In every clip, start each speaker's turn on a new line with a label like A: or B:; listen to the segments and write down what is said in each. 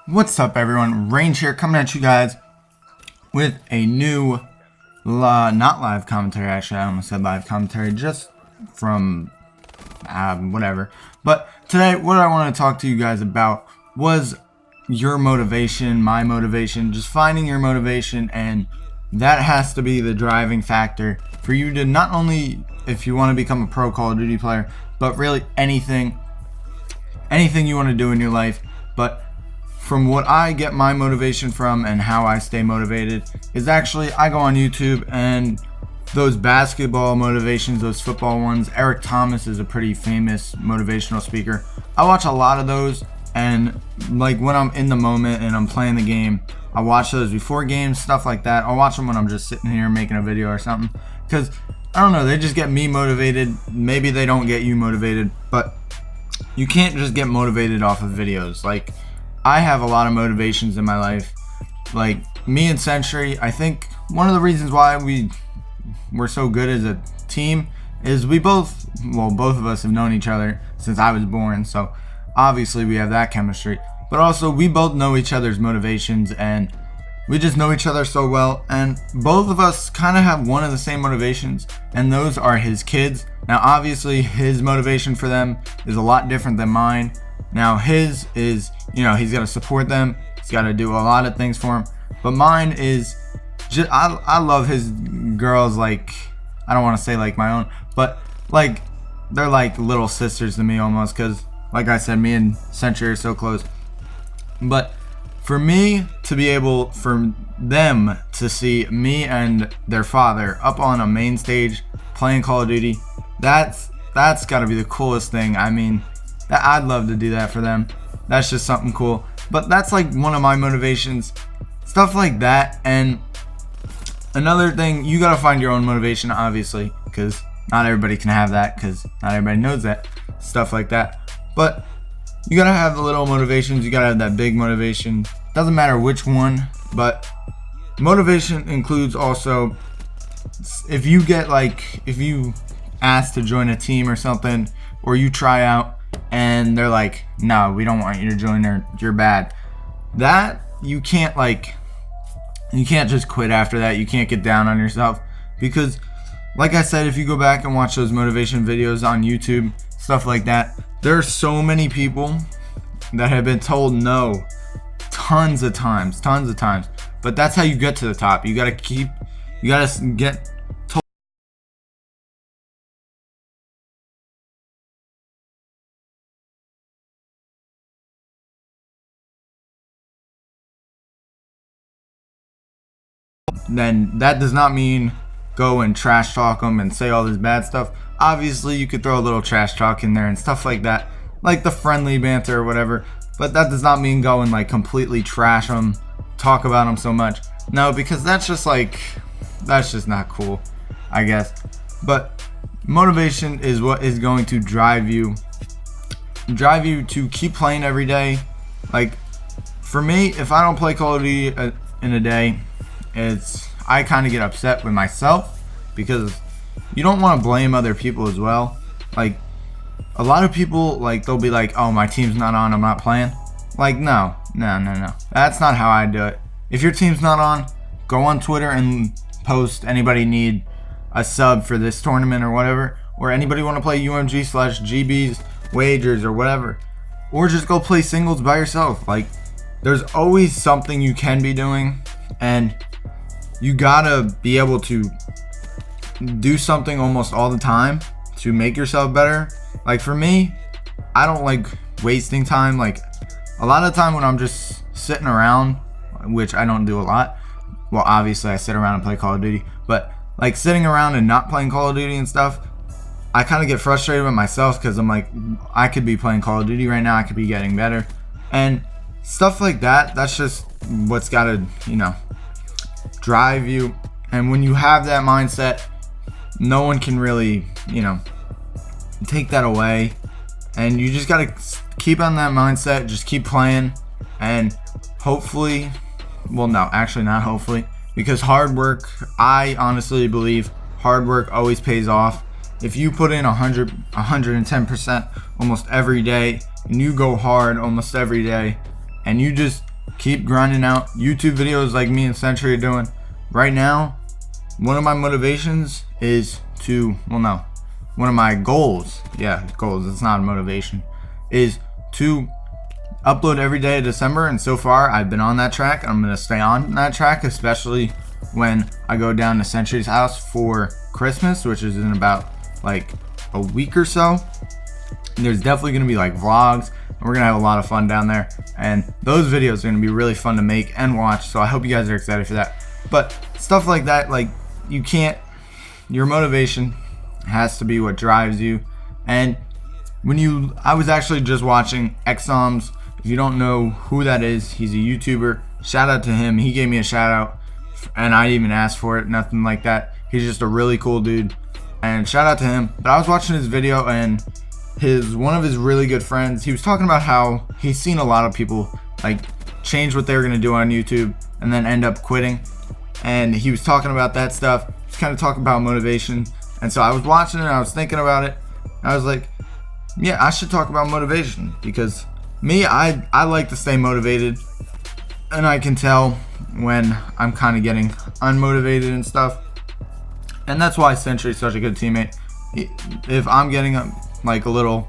A: What's up, everyone? Range here, coming at you guys with a new, not live commentary. Actually, I almost said live commentary, just from whatever. But today, what I want to talk to you guys about was your motivation, my motivation, just finding your motivation, and that has to be the driving factor for you to not only, if you want to become a pro Call of Duty player, but really anything you want to do in your life. But from what I get my motivation from and how I stay motivated is actually I go on YouTube and those basketball motivations, those football ones. Eric Thomas is a pretty famous motivational speaker. I watch a lot of those, and like when I'm in the moment and I'm playing the game, I watch those before games, stuff like that. I'll watch them when I'm just sitting here making a video or something, because I don't know, they just get me motivated. Maybe they don't get you motivated, but you can't just get motivated off of videos. Like, I have a lot of motivations in my life. Like me and Century, I think one of the reasons why we're so good as a team is we both of us have known each other since I was born, so obviously we have that chemistry. But also we both know each other's motivations, and we just know each other so well, and both of us kind of have one of the same motivations, and those are his kids. Now obviously his motivation for them is a lot different than mine. Now his is, he's got to support them, he's got to do a lot of things for him, but mine is just, I love his girls. Like, I don't want to say like my own, but like they're like little sisters to me almost, because like I said, me and Century are so close. But for me to be able, for them to see me and their father up on a main stage playing Call of Duty, that's got to be the coolest thing. I mean, I'd love to do that for them. That's just something cool. But that's like one of my motivations, stuff like that. And another thing, you gotta find your own motivation, obviously, because not everybody can have that, because not everybody knows that, stuff like that. But you gotta have the little motivations, you gotta have that big motivation. Doesn't matter which one, but motivation includes also, if you ask to join a team or something, or you try out and they're like, no, we don't want you to join, or you're bad, that you can't just quit after that. You can't get down on yourself, because like I said, if you go back and watch those motivation videos on YouTube, stuff like that, there are so many people that have been told no tons of times, but that's how you get to the top. You gotta get told. Then that does not mean go and trash talk them and say all this bad stuff. Obviously you could throw a little trash talk in there and stuff like that, like the friendly banter or whatever, but that does not mean go and like completely trash them, talk about them so much. No, because that's just not cool, I guess. But motivation is what is going to drive you to keep playing every day. Like for me, if I don't play Call of Duty in a day, I kind of get upset with myself, because you don't want to blame other people as well. Like a lot of people, like they'll be like, oh, my team's not on, I'm not playing. Like no, that's not how I do it. If your team's not on, go on Twitter and post, anybody need a sub for this tournament or whatever, or anybody want to play UMG/GB's wagers or whatever, or just go play singles by yourself. Like there's always something you can be doing, and you gotta be able to do something almost all the time to make yourself better. Like for me, I don't like wasting time. Like a lot of the time when I'm just sitting around, which I don't do a lot, well obviously I sit around and play Call of Duty, but like sitting around and not playing Call of Duty and stuff, I kind of get frustrated with myself, because I'm like, I could be playing Call of Duty right now, I could be getting better, and stuff like that. That's just what's gotta drive you. And when you have that mindset, no one can really take that away, and you just gotta keep on that mindset, just keep playing, and hopefully, well no, actually not hopefully, because hard work, I honestly believe hard work always pays off. If you put in 110% almost every day, and you go hard almost every day, and you just keep grinding out YouTube videos like me and Century are doing. Right now, one of my motivations is to, well, no, one of my goals, goals, it's not a motivation, is to upload every day of December. And so far I've been on that track. I'm going to stay on that track, especially when I go down to Century's house for Christmas, which is in about like a week or so. And there's definitely going to be like vlogs, and we're going to have a lot of fun down there, and those videos are going to be really fun to make and watch. So I hope you guys are excited for that. But stuff like that, like, you can't, your motivation has to be what drives you. And I was actually just watching Exoms. If you don't know who that is, he's a YouTuber. Shout out to him. He gave me a shout out, and I didn't even ask for it, nothing like that. He's just a really cool dude, and shout out to him. But I was watching his video, and one of his really good friends, he was talking about how he's seen a lot of people like change what they were gonna do on YouTube and then end up quitting. And he was talking about that stuff. He's kind of talking about motivation. And so I was watching it and I was thinking about it. I was like, yeah, I should talk about motivation, because me, I like to stay motivated, and I can tell when I'm kind of getting unmotivated and stuff. And that's why Century's such a good teammate. If I'm getting like a little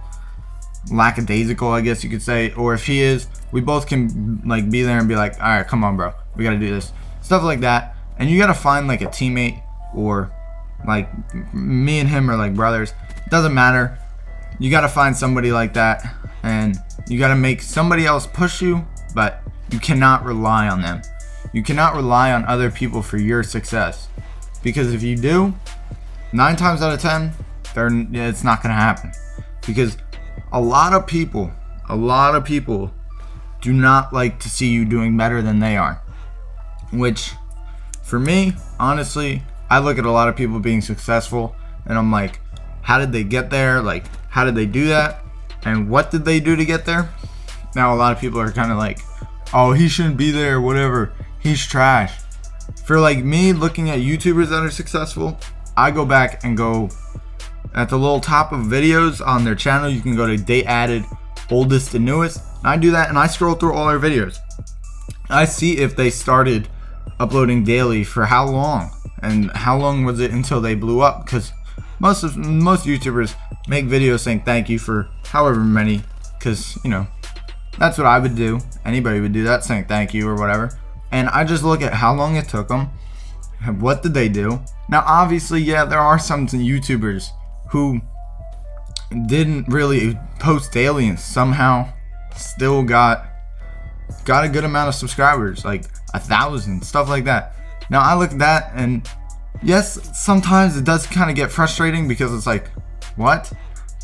A: lackadaisical, I guess you could say, or if he is, we both can like be there and be like, all right, come on, bro, we got to do this, stuff like that. And you got to find like a teammate, or like me and him are like brothers, it doesn't matter. You got to find somebody like that, and you got to make somebody else push you, but you cannot rely on them. You cannot rely on other people for your success, because if you do, 9 times out of 10, it's not going to happen. Because a lot of people do not like to see you doing better than they are. Which, for me, honestly, I look at a lot of people being successful, and I'm like, how did they get there? Like, how did they do that? And what did they do to get there? Now, a lot of people are kind of like, oh, he shouldn't be there, whatever, he's trash. For like me, looking at YouTubers that are successful, I go back and go at the little top of videos on their channel. You can go to date added, oldest and newest. And I do that, and I scroll through all their videos. I see if they started uploading daily for how long, and how long was it until they blew up. Because most YouTubers make videos saying thank you for however many, because, you know, that's what I would do. Anybody would do that, saying thank you or whatever. And I just look at how long it took them, what did they do. Now, obviously, yeah, there are some YouTubers who didn't really post daily and somehow still got a good amount of subscribers, like 1,000, stuff like that. Now, I look at that, and yes, sometimes it does kind of get frustrating, because it's like, what?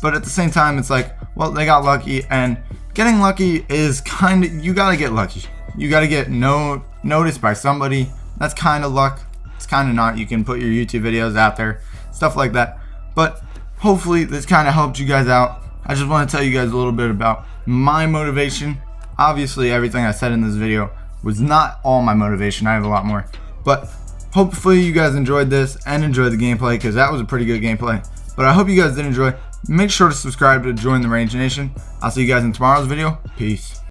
A: But at the same time, it's like, well, they got lucky, and getting lucky is kind of, you gotta get lucky. You gotta get noticed by somebody. That's kind of luck. It's kind of not. You can put your YouTube videos out there, stuff like that. But hopefully this kind of helped you guys out. I just want to tell you guys a little bit about my motivation. Obviously, everything I said in this video was not all my motivation. I have a lot more. But hopefully you guys enjoyed this and enjoyed the gameplay, because that was a pretty good gameplay. But I hope you guys did enjoy. Make sure to subscribe to join the Range Nation. I'll see you guys in tomorrow's video. Peace.